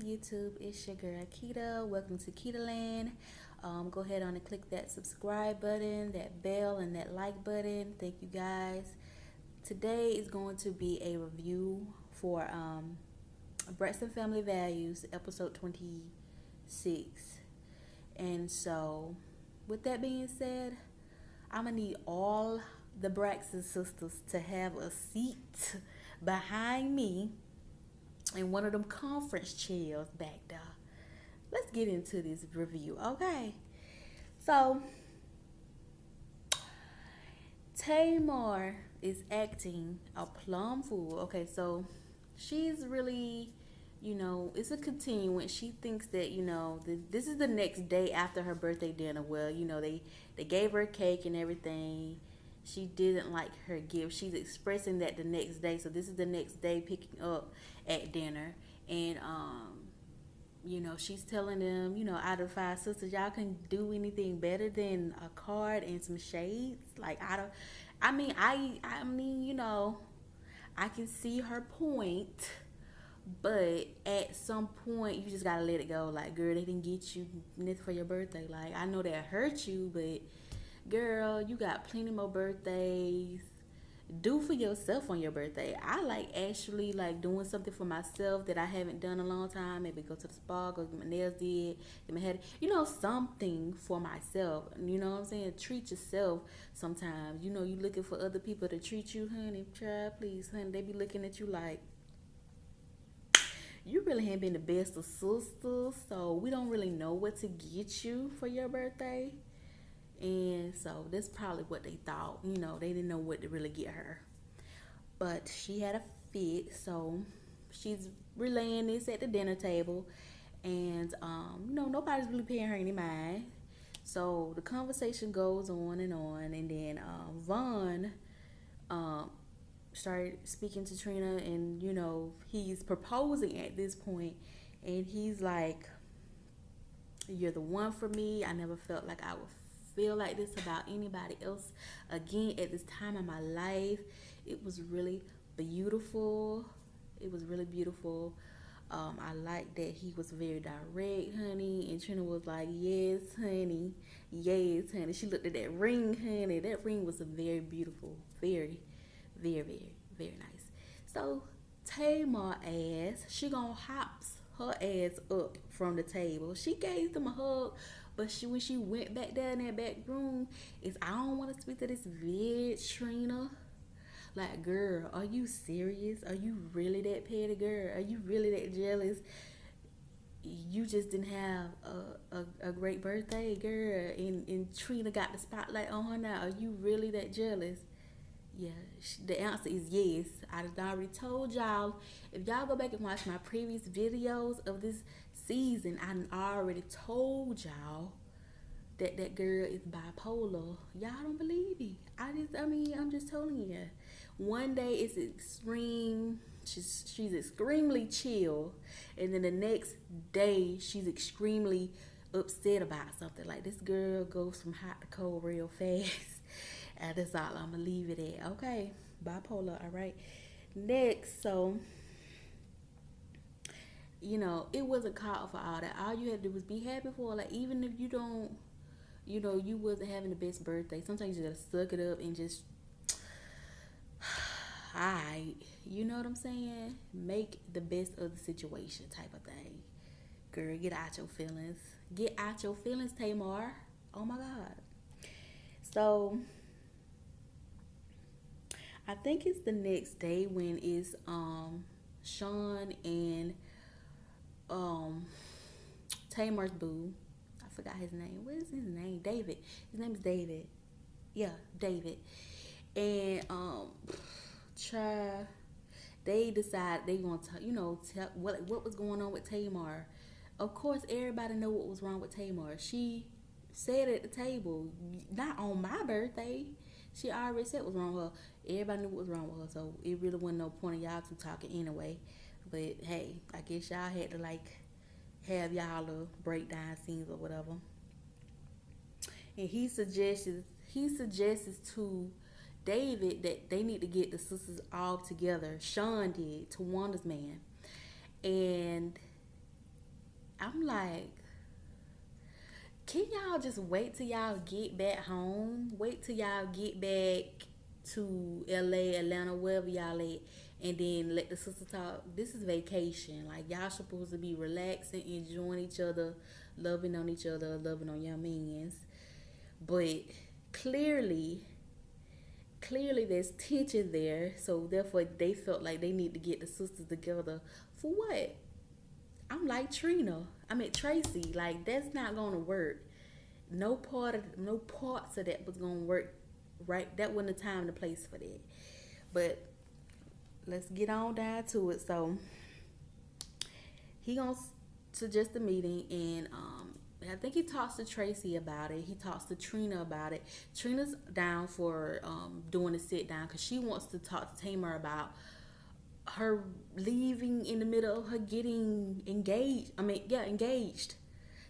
YouTube, it's your girl Kita. Welcome to KITALand. Go ahead on and click that subscribe button, that bell, and that like button. Thank you guys. Today is going to be a review for Braxton Family Values, episode 26. And so, with that being said, I'm going to need all the Braxton sisters to have a seat behind me in one of them conference chairs back there. Let's get into this review, okay? So, Tamar is acting a plum fool. Okay, so she's really, it's a continuance. She thinks that, this is the next day after her birthday dinner. Well, they gave her a cake and everything. She didn't like her gift. She's expressing that the next day. So this is the next day picking up at dinner. And, she's telling them, out of 5 sisters, y'all can do anything better than a card and some shades. Like, I can see her point. But at some point, you just got to let it go. Like, girl, they didn't get you nothing for your birthday. Like, I know that hurt you, but girl, you got plenty more birthdays. Do for yourself on your birthday. I actually doing something for myself that I haven't done in a long time. Maybe go to the spa, go get my nails did, get my hair, something for myself. You know what I'm saying? Treat yourself sometimes. You looking for other people to treat you, honey. Try, please, honey. They be looking at you like, you really ain't been the best of sisters, so we don't really know what to get you for your birthday. And so that's probably what they thought. They didn't know what to really get her. But she had a fit, so she's relaying this at the dinner table. And, nobody's really paying her any mind. So the conversation goes on. And then Vaughn started speaking to Trina. And, he's proposing at this point. And he's like, you're the one for me. I never felt like I would feel like this about anybody else again at this time in my life. It was really beautiful. I like that he was very direct, honey, and Trina was like, yes honey. She looked at that ring, honey. That ring was a very beautiful, very, very, very, very nice. So Tamar ass, she gonna hops her ass up from the table. She gave them a hug. But when she went back down in that back room, I don't want to speak to this vid, Trina. Like, girl, are you serious? Are you really that petty, girl? Are you really that jealous? You just didn't have a great birthday, girl, and Trina got the spotlight on her now. Are you really that jealous? Yeah, the answer is yes. I already told y'all. If y'all go back and watch my previous videos of this season, I already told y'all that girl is bipolar. Y'all don't believe me. I'm just telling you. One day it's extreme. She's extremely chill, and then the next day she's extremely upset about something. Like, this girl goes from hot to cold real fast. And that's all I'm gonna leave it at. Okay, bipolar. All right. Next, so it wasn't called for all that. All you had to do was be happy for, like, even if you don't, you wasn't having the best birthday. Sometimes you gotta suck it up and just, alright, you know what I'm saying? Make the best of the situation, type of thing. Girl, get out your feelings. Get out your feelings, Tamar. Oh my God. So I think it's the next day when it's Sean and Tamar's boo. I forgot his name. What is his name? David. His name is David. Yeah, David. And they decide they want to, tell what was going on with Tamar. Of course, everybody know what was wrong with Tamar. She said at the table, not on my birthday. She already said what was wrong with her. Everybody knew what was wrong with her, so it really wasn't no point in y'all two talking anyway. But hey, I guess y'all had to have y'all a breakdown scenes or whatever. And he suggests to David that they need to get the sisters all together. Sean did, to Wanda's man. And I'm like, can y'all just wait till y'all get back home? Wait till y'all get back to LA, Atlanta, wherever y'all at, and then let the sister talk. This is vacation. Like, y'all supposed to be relaxing, enjoying each other, loving on each other, loving on your mans. But clearly, clearly there's tension there. So therefore they felt like they need to get the sisters together. For what? I'm like Tracy. Like, that's not gonna work. No parts of that was gonna work. Right? That wasn't the time and the place for that. But let's get on down to it. So he gonna suggest a meeting, and I think he talks to Tracy about it. He talks to Trina about it. Trina's down for doing a sit down because she wants to talk to Tamar about her leaving in the middle of her getting engaged. Engaged.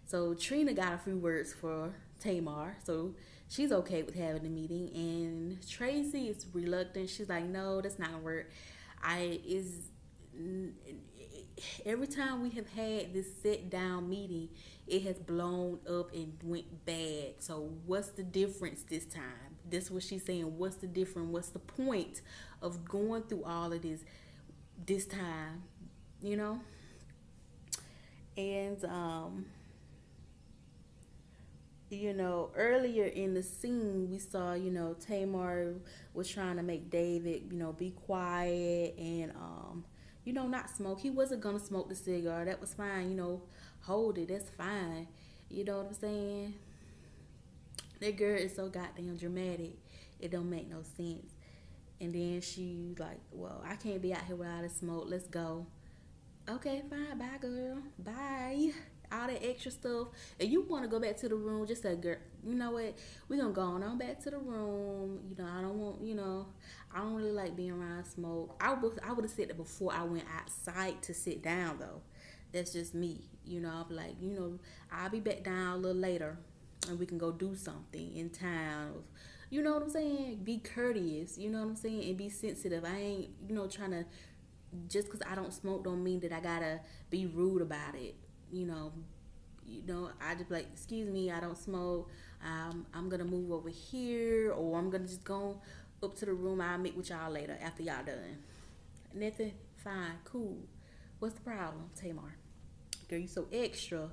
So Trina got a few words for Tamar. So she's okay with having the meeting, and Tracy is reluctant. She's like, no, that's not gonna work. Every time we have had this sit down meeting, it has blown up and went bad. So what's the difference this time? This is what she's saying. What's the difference? What's the point of going through all of this time? You know? And earlier in the scene, we saw, Tamar was trying to make David, be quiet and, not smoke. He wasn't going to smoke the cigar. That was fine. Hold it. That's fine. You know what I'm saying? That girl is so goddamn dramatic. It don't make no sense. And then she like, well, I can't be out here without a smoke. Let's go. Okay, fine. Bye, girl. Bye. All that extra stuff. And you want to go back to the room, just say, girl, you know what? We're going to go on back to the room. I don't want, I don't really like being around smoke. I would have said that before I went outside to sit down, though. That's just me. I'll be like, I'll be back down a little later and we can go do something in town. You know what I'm saying? Be courteous, you know what I'm saying? And be sensitive. I ain't, trying to, just because I don't smoke don't mean that I got to be rude about it. I just be like, excuse me, I don't smoke. I'm gonna move over here, or I'm gonna just go up to the room. I'll meet with y'all later after y'all done. Nothing. Fine, cool. What's the problem, Tamar? Girl, you so extra.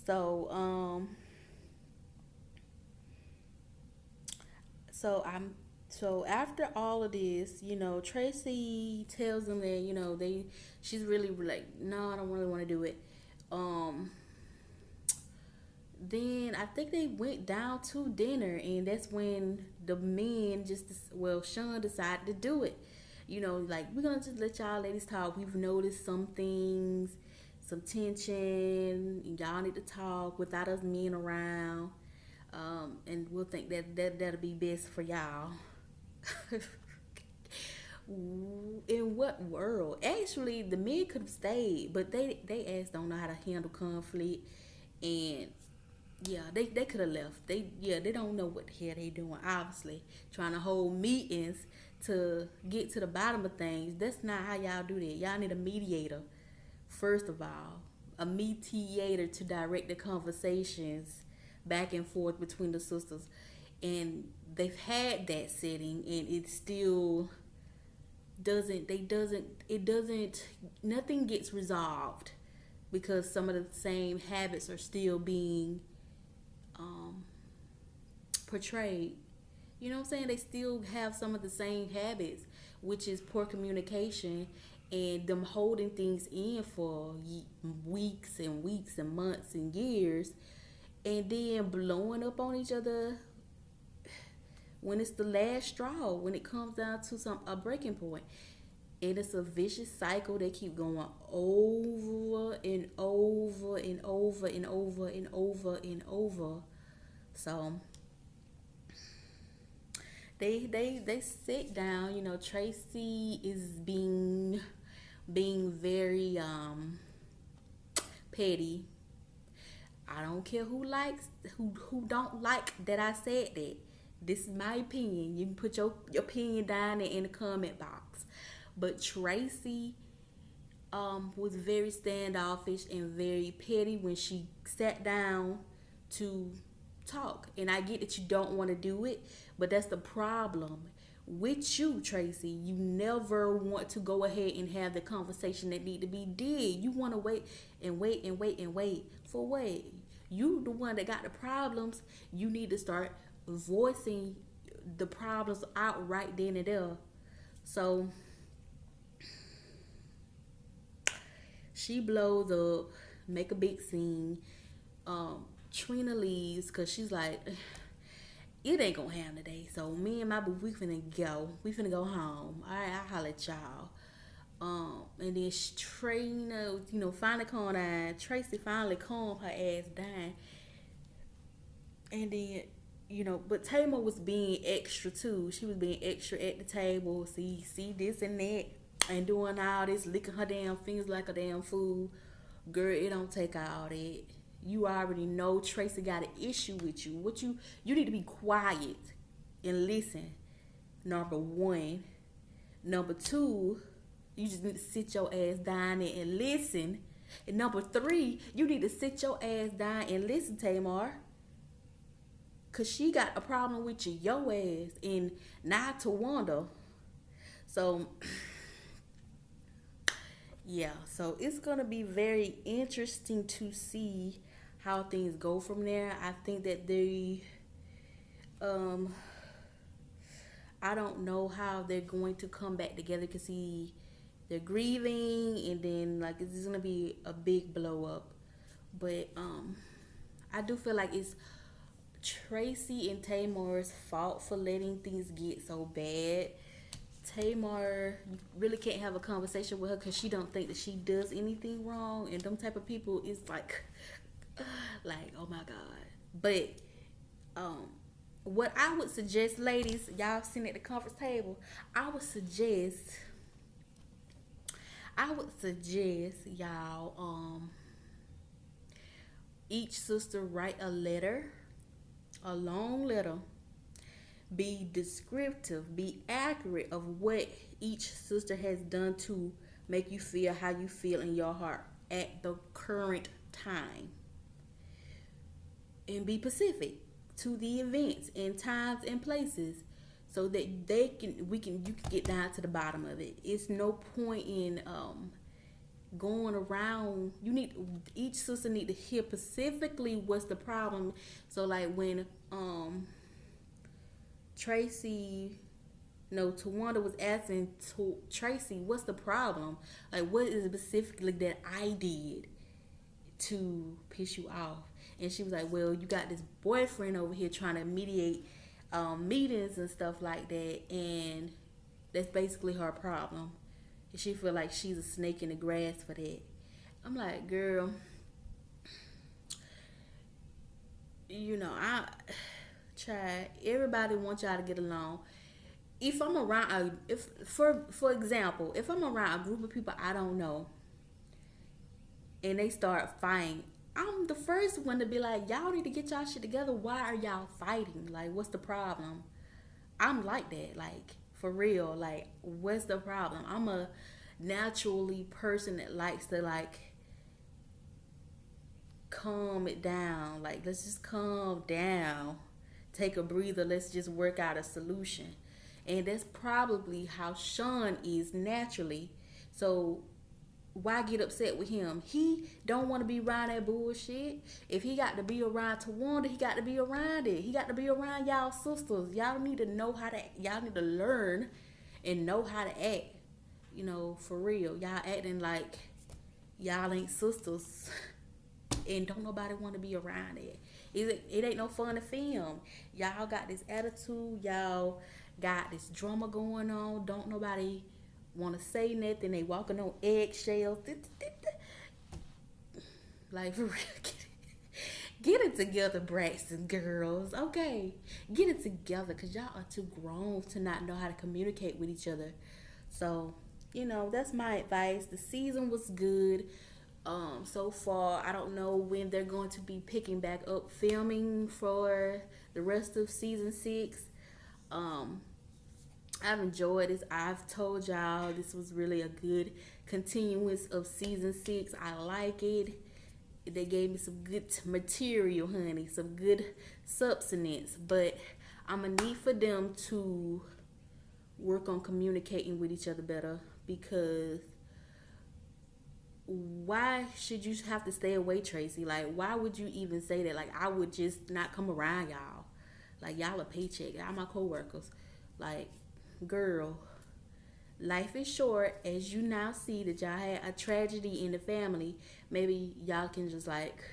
So So after all of this, Tracy tells them that she's really like, no, I don't really want to do it. Then I think they went down to dinner, and that's when the men Sean decided to do it. Like, we're gonna just let y'all ladies talk. We've noticed some things, some tension. Y'all need to talk without us men around, and we'll think that'll be best for y'all. In what world? Actually, the men could have stayed, but they ass don't know how to handle conflict, and yeah, they could have left. They don't know what the hell they doing. Obviously, trying to hold meetings to get to the bottom of things. That's not how y'all do that. Y'all need a mediator, first of all, a mediator to direct the conversations back and forth between the sisters, and they've had that setting, and it still nothing gets resolved because some of the same habits are still being portrayed. You know what I'm saying? They still have some of the same habits, which is poor communication and them holding things in for weeks and weeks and months and years, and then blowing up on each other when it's the last straw, when it comes down to a breaking point. And it's a vicious cycle that keep going over and over and over and over and over and over. So they sit down. Tracy is being very petty. I don't care who don't like that I said that. This is my opinion. You can put your opinion down there in the comment box. But Tracy was very standoffish and very petty when she sat down to talk. And I get that you don't want to do it, but that's the problem with you, Tracy. You never want to go ahead and have the conversation that need to be did. You want to wait and wait and wait and wait for what? You the one that got the problems. You need to start voicing the problems out right then and there. So she blows up, make a big scene. Trina leaves because she's like, it ain't gonna happen today. So me and my boo, we finna go. We finna go home. All right, I'll holler at y'all. And then Trina, finally calm down. Tracy finally calmed her ass down. And then, but Tamar was being extra too. She was being extra at the table. See this and that. And doing all this, licking her damn fingers like a damn fool. Girl, it don't take all that. You already know Tracy got an issue with you. You need to be quiet and listen. Number one. Number two, you just need to sit your ass down there and listen. And number three, you need to sit your ass down and listen, Tamar. Cause she got a problem with your ass and not Tawanda. So yeah, so it's gonna be very interesting to see how things go from there. I think that I don't know how they're going to come back together because they're grieving and then like it's gonna be a big blow up. But I do feel like it's Tracy and Tamar's fault for letting things get so bad. Tamar, you really can't have a conversation with her because she don't think that she does anything wrong, and them type of people is like oh my god. But what I would suggest, ladies, y'all sitting at the conference table, I would suggest y'all each sister write a letter, a long letter. Be descriptive, be accurate of what each sister has done to make you feel how you feel in your heart at the current time. And be specific to the events and times and places so that you can get down to the bottom of it. It's no point in going around. Each sister need to hear specifically what's the problem. So like when Tawanda was asking Tracy, what's the problem? Like, what is it specifically that I did to piss you off? And she was like, well, you got this boyfriend over here trying to mediate meetings and stuff like that, and that's basically her problem. And she feel like she's a snake in the grass for that. I'm like, girl, everybody wants y'all to get along. If I'm around, for example, if I'm around a group of people I don't know, and they start fighting, I'm the first one to be like, y'all need to get y'all shit together. Why are y'all fighting? Like, what's the problem? I'm like that, like, for real. Like, what's the problem? I'm a naturally person that likes to, like, calm it down. Like, let's just calm down. Take a breather. Let's just work out a solution. And that's probably how Sean is naturally. So why get upset with him? He don't want to be around that bullshit. If he got to be around Tawanda, he got to be around it. He got to be around y'all sisters. Y'all need to know how to, y'all need to learn and know how to act. For real. Y'all acting like y'all ain't sisters. And don't nobody want to be around it. It ain't no fun to film. Y'all got this attitude. Y'all got this drama going on. Don't nobody want to say nothing. They walking on eggshells. Like, for real, get it together, Braxton girls. Okay, get it together, because y'all are too grown to not know how to communicate with each other. So, that's my advice. The season was good. So far, I don't know when they're going to be picking back up filming for the rest of season 6. I've enjoyed this. I've told y'all this was really a good continuance of season 6. I like it. They gave me some good material, honey, some good substance. But I'm gonna need for them to work on communicating with each other better, because why should you have to stay away, Tracy? Like, why would you even say that? Like, I would just not come around y'all. Like, y'all a paycheck. Y'all my co-workers. Like, girl, life is short. As you now see that y'all had a tragedy in the family, maybe y'all can just like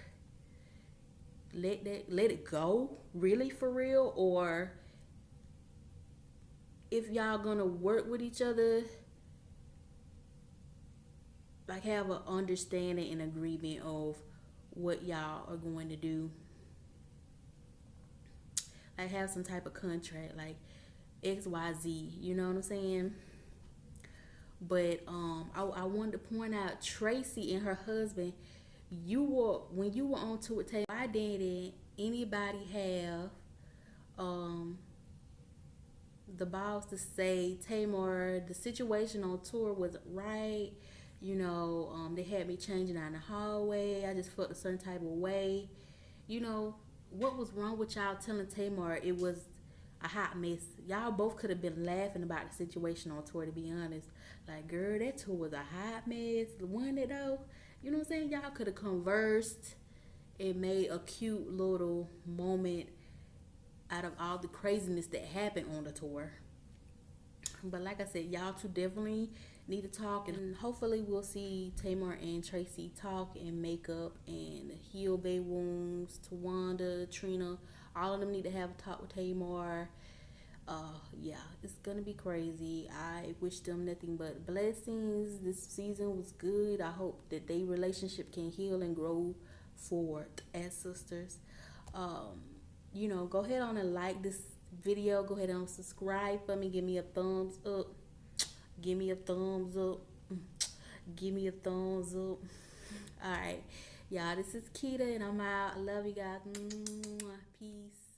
let it go, really, for real. Or if y'all gonna work with each other, like have an understanding and agreement of what y'all are going to do. Like have some type of contract, like XYZ, you know what I'm saying? But I wanted to point out Tracy and her husband. When you were on tour with Taylor, why didn't anybody have the balls to say, Tamar, the situation on tour wasn't right. You know, they had me changing out in the hallway. I just felt a certain type of way. You know, what was wrong with y'all telling Tamar it was a hot mess? Y'all both could have been laughing about the situation on tour, to be honest. Like, girl, that tour was a hot mess. The one that though, you know what I'm saying? Y'all could have conversed and made a cute little moment out of all the craziness that happened on the tour. But like I said, y'all two definitely need to talk, and hopefully we'll see Tamar and Tracy talk and make up and heal their wounds. Tawanda, Trina, all of them need to have a talk with Tamar. Yeah, it's gonna be crazy. I wish them nothing but blessings. This season was good. I hope that their relationship can heal and grow forward as sisters. You know, go ahead on and like this video. Go ahead and subscribe for me. Give me a thumbs up. Give me a thumbs up. Give me a thumbs up. All right, y'all, this is Kita, and I'm out. I love you guys. Peace.